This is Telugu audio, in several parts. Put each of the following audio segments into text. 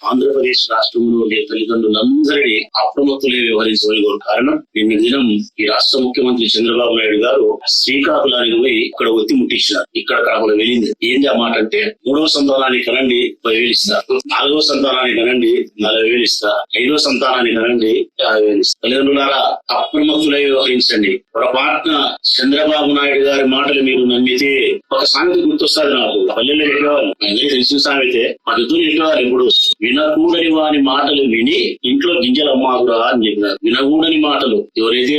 ఆంధ్రప్రదేశ్ రాష్ట్రంలో ఉండే తల్లిదండ్రులందరినీ అప్రమత్తులే వ్యవహరించమని కారణం నిన్న దినం ఈ రాష్ట్ర ముఖ్యమంత్రి చంద్రబాబు నాయుడు గారు శ్రీకాకుళానికి పోయి ఇక్కడ ఒత్తి ముట్టించినారు. ఇక్కడ కాకుండా వెళ్ళింది ఏంటి ఆ మాట అంటే 3వ సంతానానికి కనండి 10,000 ఇస్తారు, 4వ సంతానానికి కనండి 40,000 ఇస్తారు, 5వ సంతానానికి కనండి 50,000 ఇస్తారు. తల్లిదండ్రులారా అప్రమత్తులై వ్యవహరించండి. పొరపాటున చంద్రబాబు నాయుడు గారి మాటలు మీరు నమ్మితే ఒక సామెత గుర్తొస్తారు నాకు. పల్లెల్లో ఎక్కేవాళ్ళు అందరికీ తెలిసిన సామెతే, మా ఇద్దరు ఎక్కేవాళ్ళు ఇప్పుడు వినకూడని వాని మాటలు విని ఇంట్లో గింజలు అమ్మాకురా అని చెప్పినారు. వినకూడని మాటలు ఎవరైతే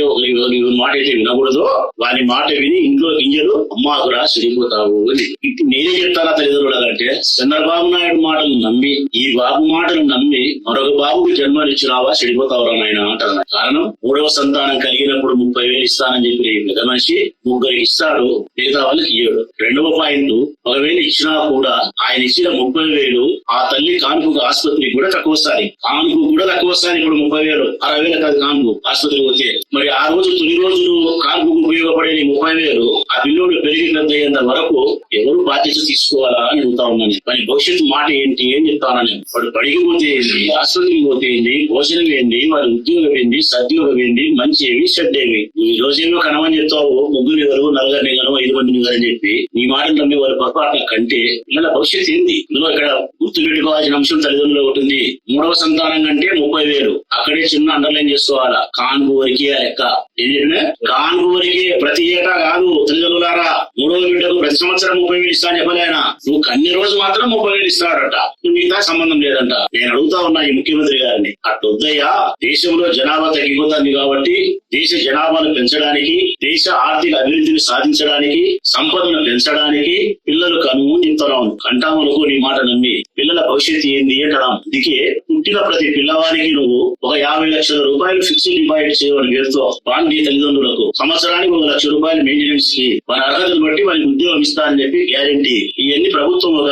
మాట అయితే వినకూడదో వాని మాట విని ఇంట్లో గింజలు అమ్మాకురా చెడిపోతావు అని. ఇప్పుడు నేనే చెప్తానా తల్లిదండ్రులంటే చంద్రబాబు నాయుడు మాటలు నమ్మి ఈ బాబు మాటలు నమ్మి మరొక బాబుకి జన్మనిచ్చినావా చెడిపోతావురా నాయన అంటారు. కారణం 3వ సంతానం కలిగినప్పుడు 30,000 ఇస్తానని చెప్పి పెద్ద మనిషి 3 ఇస్తాడు, మిగతా వాళ్ళకి ఇయ్యడు. 2వ పాయింట్, 1,000 ఇచ్చినా కూడా ఆయన ఇచ్చిన 30,000 ఆ తల్లి కాన్పుకు ఆసుపత్రికి కూడా తక్కువ వస్తాయి. కాన్పు కూడా తక్కువ వస్తాయి. ఇప్పుడు 30,000 60,000 కాదు కాన్పు ఆసుపత్రికి పోతే. మరి ఆ రోజు తొలి రోజులు కాన్పుకు ఉపయోగపడే 30,000 ఆ పిల్లోడు పెరిగి పెద్ద అయ్యేంత వరకు ఎవరు బాధ్యత తీసుకోవాలా అని అడుగుతా ఉన్నాను. మరి భవిష్యత్తు మాట ఏంటి ఏం చెప్తానని. వాడు బడికి పోతే ఏంటి, ఆసుపత్రికి పోతే ఏంటి, భోజనం ఏంటి, వారి ఉద్యోగం ఏంటి, సద్యోగం ఏంటి, మంచి ఏవి చెడ్డేవి. ఈ రోజేమో కనమని చెప్తావు 3 ఎవరు 4 గను 5 మందిని అని చెప్పి నీ మాటలు నమ్మి వారి పొరపాట్ల కంటే పిల్లల భవిష్యత్తు ఏంది? ఇందులో ఇక్కడ గుర్తుపెట్టుకోవాల్సిన అంశం తల్లిదండ్రులు ఉంటుంది. 3వ సంతానం కంటే 30,000 అక్కడే చిన్న అండర్లైన్ చేసుకోవాలా. కాన్పు వరకే లెక్క. ఏం చెప్పినా కాన్పు వరకే, ప్రతి ఏటా కాదు. తల్లిదండ్రులారా 3వ బిడ్డకు ప్రతి సంవత్సరం 30,000 ఇస్తా అని చెప్పలేనా? నువ్వు కన్ని రోజు మాత్రం 30,000 ఇస్తాడట, మిగతా సంబంధం లేదంట. నేను అడుగుతా ఉన్నా ఈ ముఖ్యమంత్రి గారిని, అట్టొద్దయ్యా. దేశంలో జనాభా తగ్గిపోతుంది కాబట్టి దేశ జనాభాను పెంచడానికి, దేశ ఆర్థిక అభివృద్ధిని సాధించడానికి, సంపదను పెంచడానికి పిల్లలు కనుము నింతనం కంటామనుకో నీ మాట నమ్మి పిల్లల భవిష్యత్తు ఏంది అంటడం. అందుకే పుట్టిన ప్రతి పిల్లవాడికి నువ్వు ఒక 50 లక్షల రూపాయలు ఫిక్స్డ్ డిపాజిట్ చేయమని పేరుతో బాండ్ తల్లిదండ్రులకు సంవత్సరానికి 1 లక్ష రూపాయలు మెయింటెనెన్స్ కి మన అర్హతను బట్టి వారికి ఉద్యోగం ఇస్తా అని చెప్పి గ్యారంటీ. ఇవన్నీ ప్రభుత్వం ఒక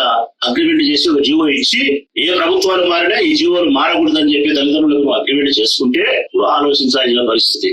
అగ్రిమెంట్ చేసి ఒక జీవో ఇచ్చి ఏ ప్రభుత్వాలు మారినా ఈ జీవోలు మారకూడదని చెప్పి తల్లిదండ్రులకు అగ్రిమెంట్ చేసుకుంటే ఆలోచించాల్సిన పరిస్థితి.